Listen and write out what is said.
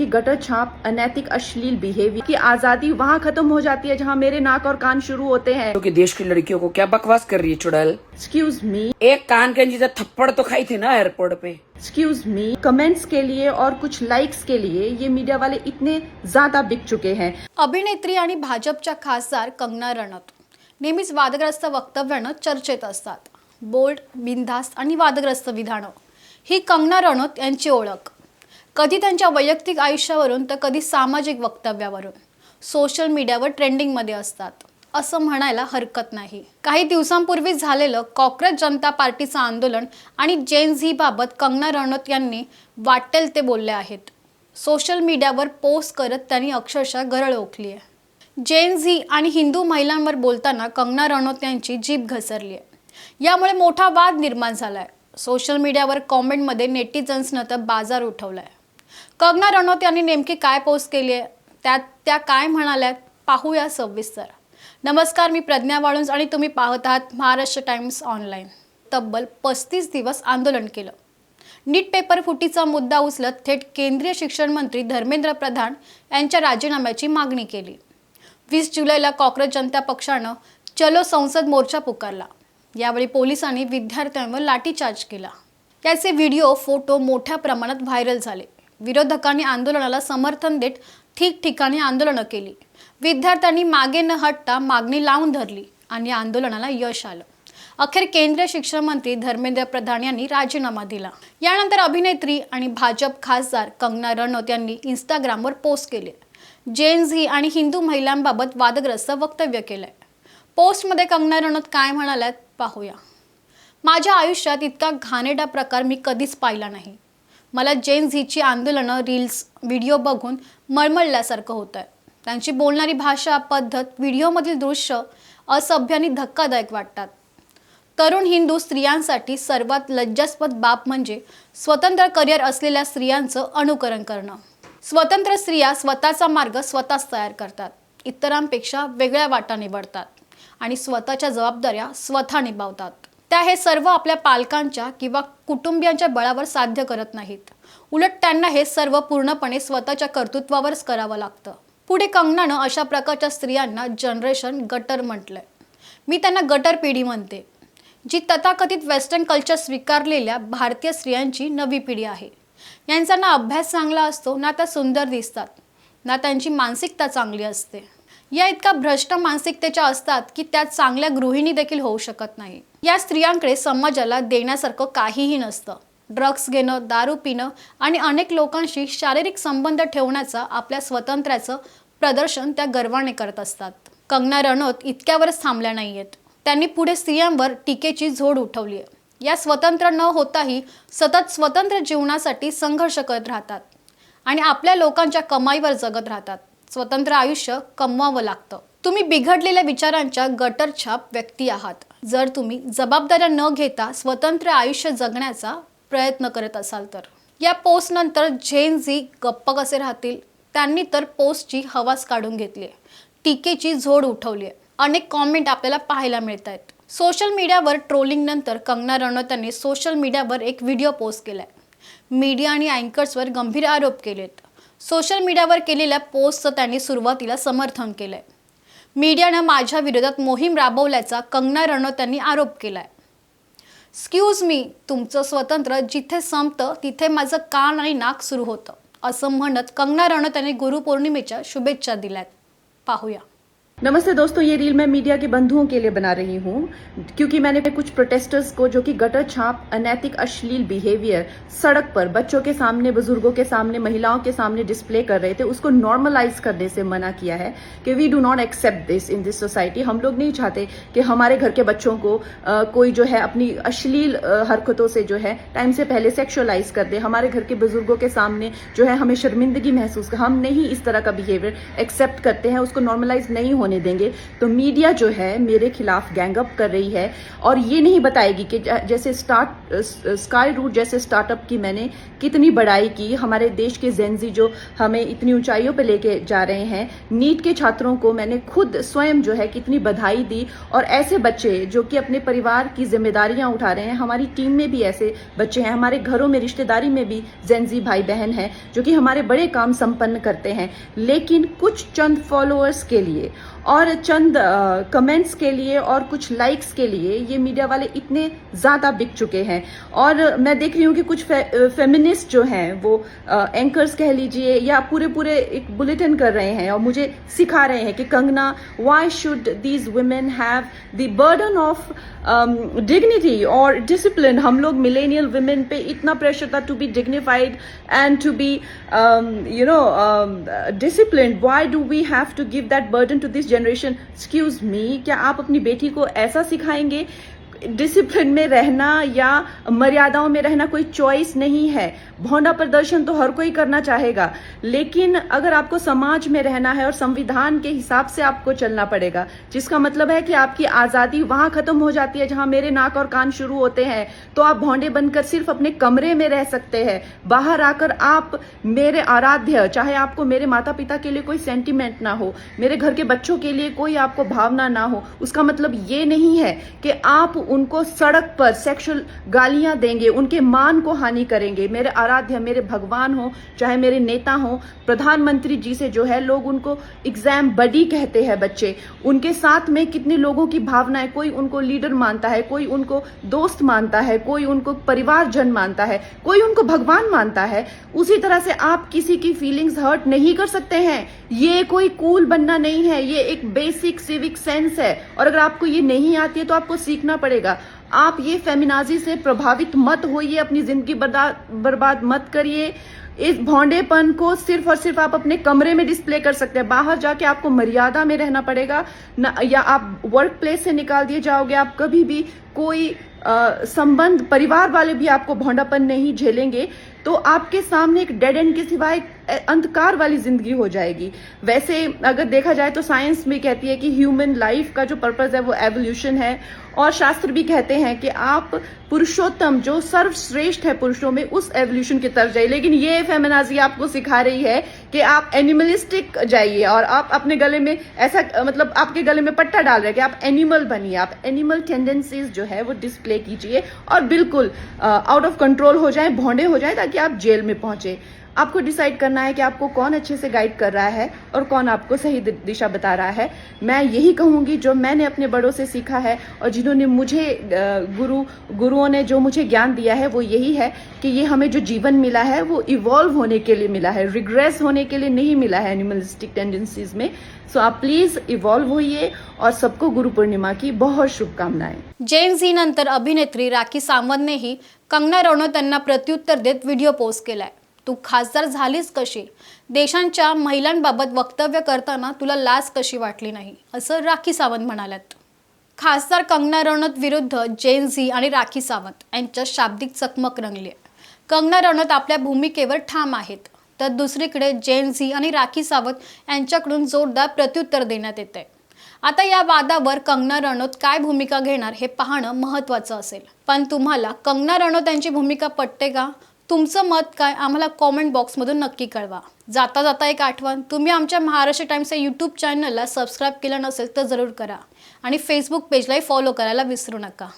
कि गटर छाप, अनैतिक, अश्लील बिहेवियर की आजादी वहाँ खत्म हो जाती है जहाँ मेरे नाक और कान शुरू होते हैं। क्योंकि देश की लड़कियों को क्या बकवास कर रही है चुड़ैल। एक्सक्यूज मी, एक कान के नीचे थप्पड़ तो खाई थी ना एयरपोर्ट पे। एक्सक्यूज मी, कमेंट्स के लिए और कुछ लाइक्स के लिए ये मीडिया वाले इतने ज्यादा बिक चुके हैं। अभिनेत्री आणि भाजपच्या खासदार कंगना रणौत नेहमीच वादग्रस्त वक्तव्यानं चर्चेत असतात. बोल्ड, बिनधास्त आणि वादग्रस्त विधानं ही कंगना रणौत यांची ओळख. कधी त्यांच्या वैयक्तिक आयुष्यावरून तर कधी सामाजिक वक्तव्यावरून सोशल मीडियावर ट्रेंडिंगमध्ये असतात असं म्हणायला हरकत नाही. काही दिवसांपूर्वी झालेलं कॉक्रोच जनता पार्टीचं आंदोलन आणि जेन झी बाबत कंगना रणौत यांनी वाटेल ते बोलले आहेत. सोशल मीडियावर पोस्ट करत त्यांनी अक्षरशः गरळ ओकली आहे. जेन झी आणि हिंदू महिलांवर बोलताना कंगना रणौत यांची जीभ घसरली आहे. यामुळे मोठा वाद निर्माण झालाय. सोशल मीडियावर कॉमेंटमध्ये नेटिझन्सनं तर बाजार उठवलाय. कंगना रणौत यांनी नेमकी काय पोस्ट केली आहे, त्या काय म्हणाल्यात पाहूया सविस्तर. नमस्कार, मी प्रज्ञा वाळुंज आणि तुम्ही पाहत आहात महाराष्ट्र टाइम्स ऑनलाईन. तब्बल 35 दिवस आंदोलन केलं. नीट पेपर फुटीचा मुद्दा उचलत थेट केंद्रीय शिक्षण मंत्री धर्मेंद्र प्रधान यांच्या राजीनाम्याची मागणी केली. 20 जुलैला कॉक्रोच जनता पक्षानं चलो संसद मोर्चा पुकारला. यावेळी पोलिसांनी विद्यार्थ्यांवर लाठीचार्ज केला. याचे व्हिडिओ, फोटो मोठ्या प्रमाणात व्हायरल झाले. विरोधकांनी आंदोलनाला समर्थन देत ठिकठिकाणी आंदोलनं केली. विद्यार्थ्यांनी मागे न हटता मागणी लावून धरली आणि आंदोलनाला यश आलं. अखेर केंद्रीय शिक्षण मंत्री धर्मेंद्र प्रधान यांनी राजीनामा दिला. यानंतर अभिनेत्री आणि भाजप खासदार कंगना रणौत यांनी इंस्टाग्रामवर पोस्ट केले. जेन झी आणि हिंदू महिलांबाबत वादग्रस्त वक्तव्य केलंय. पोस्टमध्ये कंगना रणौत काय म्हणाल्यात पाहूया. माझ्या आयुष्यात इतका घाणेरडा प्रकार मी कधीच पाहिला नाही. मला जेन झीची आंदोलनं, रील्स, व्हिडिओ बघून मळमळल्यासारखं होतंय. त्यांची बोलणारी भाषा, पद्धत, व्हिडिओमधील दृश्य असभ्य आणि धक्कादायक वाटतात. तरुण हिंदू स्त्रियांसाठी सर्वात लज्जास्पद बाब म्हणजे स्वतंत्र करिअर असलेल्या स्त्रियांचं अनुकरण करणं. स्वतंत्र स्त्रिया स्वतःचा मार्ग स्वतःच तयार करतात, इतरांपेक्षा वेगळ्या वाटा निवडतात आणि स्वतःच्या जबाबदाऱ्या स्वतः निभावतात. त्या हे सर्व आपल्या पालकांच्या किंवा कुटुंबियांच्या बळावर साध्य करत नाहीत. उलट त्यांना हे सर्व पूर्णपणे स्वतःच्या कर्तृत्वावरच करावं लागतं. पुढे कंगनानं अशा प्रकारच्या स्त्रियांना जनरेशन गटर म्हटलंय. मी त्यांना गटर पिढी म्हणते, जी तथाकथित वेस्टर्न कल्चर स्वीकारलेल्या भारतीय स्त्रियांची नवी पिढी आहे. यांचा ना अभ्यास चांगला असतो, ना त्या सुंदर दिसतात, ना त्यांची मानसिकता चांगली असते. या इतका भ्रष्ट मानसिकतेच्या असतात की त्यात चांगल्या गृहिणी देखील होऊ शकत नाही. या स्त्रियांकडे समाजाला देण्यासारखं काहीही नसतं. ड्रग्स घेणं, दारू पिणं आणि अनेक लोकांशी शारीरिक संबंध ठेवण्याचा आपल्या स्वातंत्र्याचं प्रदर्शन त्या गर्वाने करत असतात. कंगना रणौत इतक्यावरच थांबल्या नाहीयेत. त्यांनी पुढे स्त्रियांवर टीकेची झोड उठवली आहे. या स्वतंत्र न होताही सतत स्वतंत्र जीवनासाठी संघर्ष करत राहतात आणि आपल्या लोकांच्या कमाईवर जगत राहतात. स्वतंत्र आयुष्य कमवावं लागतं. तुम्ही बिघडलेल्या विचारांच्या गटरछाप व्यक्ती आहात. जर तुम्ही जबाबदाऱ्या न घेता स्वतंत्र आयुष्य जगण्याचा प्रयत्न करत असाल तर. या पोस्टनंतर जेन झी गप्प कसे राहतील? त्यांनी तर पोस्टची हवाच काढून घेतली. टीकेची झोड उठवली. अनेक कॉमेंट आपल्याला पाहायला मिळत आहेत. सोशल मीडियावर ट्रोलिंग नंतर कंगना रणौत यांनी सोशल मीडियावर एक व्हिडिओ पोस्ट केलाय. मीडिया आणि अँकर्सवर गंभीर आरोप केलेत. सोशल मीडियावर केलेल्या पोस्टचं त्यांनी सुरुवातीला समर्थन केलंय. मीडियानं माझ्या विरोधात मोहीम राबवल्याचा कंगना रणौत यांनी आरोप केलाय. एक्सक्यूज मी, तुमचं स्वतंत्र जिथे संपतं तिथे माझं कान आणि नाक सुरू होतं असं म्हणत कंगना रणौत यांनी गुरुपौर्णिमेच्या शुभेच्छा दिल्यात. पाहूया. नमस्ते दोस्तों, ये रील मैं मीडिया के बंधुओं के लिए बना रही हूँ क्योंकि मैंने कुछ प्रोटेस्टर्स को जो कि गटर छाप, अनैतिक, अश्लील बिहेवियर सड़क पर बच्चों के सामने, बुजुर्गों के सामने, महिलाओं के सामने डिस्प्ले कर रहे थे, उसको नॉर्मलाइज करने से मना किया है कि we do not accept this in this society. हम लोग नहीं चाहते कि हमारे घर के बच्चों को कोई जो है अपनी अश्लील हरकतों से जो है टाइम से पहले सेक्सुअलाइज कर दे. हमारे घर के बुजुर्गों के सामने जो है हमें शर्मिंदगी महसूस कर, हम नहीं इस तरह का बिहेवियर एक्सेप्ट करते हैं. उसको नॉर्मलाइज नहीं होने देंगे। तो मीडिया जो है मेरे खिलाफ गैंगअप कर रही है और ये नहीं बताएगी कि जैसे स्काई रूट जैसे स्टार्टअप की मैंने कितनी बड़ाई की, हमारे देश के जेनजी जो हमें इतनी ऊंचाइयों पे लेके जा रहे हैं, नीट के छात्रों को मैंने खुद स्वयं जो है कितनी बधाई दी। और ऐसे बच्चे जो कि अपने परिवार की जिम्मेदारियां उठा रहे हैं, हमारी टीम में भी ऐसे बच्चे हैं, हमारे घरों में रिश्तेदारी में भी जेनजी भाई बहन हैं जो कि हमारे बड़े काम संपन्न करते हैं, लेकिन कुछ चंद फॉलोअर्स के लिए और चंद कमेंट्स के लिए और कुछ लाइक्स के लिए ये मीडिया वाले इतने ज्यादा बिक चुके हैं। और मैं देख रही हूँ कि कुछ फेमिनिस्ट जो हैं वो एंकर्स कह लीजिए या पूरे एक बुलेटिन कर रहे हैं और मुझे सिखा रहे हैं कि Kangana, why should these women have the burden of dignity और डिसिप्लिन। हम लोग मिलेनियल वुमेन पे इतना प्रेशर था to be dignified and to be disciplined, why do we have to give that burden to this generation. Excuse me, क्या आप अपनी बेटी को ऐसा सिखाएंगे? डिसिप्लिन में रहना या मर्यादाओं में रहना कोई चॉइस नहीं है। भौंडा प्रदर्शन तो हर कोई करना चाहेगा, लेकिन अगर आपको समाज में रहना है और संविधान के हिसाब से आपको चलना पड़ेगा, जिसका मतलब है कि आपकी आजादी वहां खत्म हो जाती है जहां मेरे नाक और कान शुरू होते हैं। तो आप भौंडे बनकर सिर्फ अपने कमरे में रह सकते हैं। बाहर आकर आप मेरे आराध्य, चाहे आपको मेरे माता पिता के लिए कोई सेंटिमेंट ना हो, मेरे घर के बच्चों के लिए कोई आपको भावना ना हो, उसका मतलब ये नहीं है कि आप उनको सड़क पर सेक्सुअल गालियां देंगे, उनके मान को हानि करेंगे। मेरे आराध्य, मेरे भगवान हो, चाहे मेरे नेता हो, प्रधानमंत्री जी से जो है लोग उनको एग्जाम बडी कहते हैं बच्चे, उनके साथ में कितने लोगों की भावनाएं, कोई उनको लीडर मानता है, कोई उनको दोस्त मानता है, कोई उनको परिवारजन मानता है, कोई उनको भगवान मानता है। उसी तरह से आप किसी की फीलिंग्स हर्ट नहीं कर सकते हैं। ये कोई कूल बनना नहीं है, ये एक बेसिक सिविक सेंस है और अगर आपको ये नहीं आती है तो आपको सीखना पड़ेगा। आप ये फेमिनाजी से प्रभावित मत होइए, अपनी जिंदगी बर्बाद मत करिए। इस भौंडेपन को सिर्फ और सिर्फ आप अपने कमरे में डिस्प्ले कर सकते हैं। बाहर जाके आपको मर्यादा में रहना पड़ेगा ना, या आप वर्क प्लेस से निकाल दिए जाओगे। आप कभी भी कोई संबंध, परिवार वाले भी आपको भौंडापन नहीं झेलेंगे, तो आपके सामने एक डेड एंड के सिवाय अंधकार वाली जिंदगी हो जाएगी। वैसे अगर देखा जाए तो साइंस भी कहती है कि ह्यूमन लाइफ का जो पर्पस है वो एवोल्यूशन है, और शास्त्र भी कहते हैं कि आप पुरुषोत्तम जो सर्वश्रेष्ठ है पुरुषों में, उस एवोल्यूशन की तरफ जाइए। लेकिन ये फेमिनाजी आपको सिखा रही है कि आप एनिमलिस्टिक जाइए और आप अपने गले में ऐसा, मतलब आपके गले में पट्टा डाल रहे हैं कि आप एनिमल बनिए, आप एनिमल टेंडेंसीज जो है वो डिस्प्ले कीजिए और बिल्कुल आउट ऑफ कंट्रोल हो जाए, भौंडे हो जाए, ताकि आप जेल में पहुंचे। आपको डिसाइड करना है कि आपको कौन अच्छे से गाइड कर रहा है और कौन आपको सही दिशा बता रहा है। मैं यही कहूंगी जो मैंने अपने बड़ों से सीखा है और जिन्होंने मुझे गुरुओं ने जो मुझे ज्ञान दिया है वो यही है कि ये हमें जो जीवन मिला है वो इवॉल्व होने के लिए मिला है, रिग्रेस होने के लिए नहीं मिला है एनिमलिस्टिक टेंडेंसीज में। सो आप प्लीज इवॉल्व होइए और सबको गुरु पूर्णिमा की बहुत शुभकामनाएं। जेन झी नंतर अभिनेत्री राखी सावंतनेही कंगना रनौत यांना प्रत्युत्तर देत व्हिडिओ पोस्ट केलाय। तू खासदार झालीस कशी? देशांच्या महिलांबाबत वक्तव्य करताना तुला लाज कशी वाटली नाही, असं राखी सावंत म्हणाल्यात। खासदार कंगना रनौत विरुद्ध जेन झी आणि राखी सावंत यांच्यात शाब्दिक चकमक रंगली आहे। कंगना रनौत आपल्या भूमिकेवर ठाम आहेत, तर दुसरीकडे जेन झी आणि राखी सावंत यांच्याकडून जोरदार प्रत्युत्तर देण्यात येत आहे। आता या वादावर कंगना रनौत काय भूमिका घेणार हे पाहणं महत्त्वाचं असेल। पण तुम्हाला कंगना रनौत यांची भूमिका पटते का? तुमचं मत काय आम्हाला कमेंट बॉक्समधून नक्की कळवा। जाता जाता एक आठवण, तुम्ही आमच्या महाराष्ट्र टाइम्सच्या यूट्यूब चॅनलला सबस्क्राईब केलं नसेल तर जरूर करा आणि फेसबुक पेजलाही फॉलो करायला विसरू नका।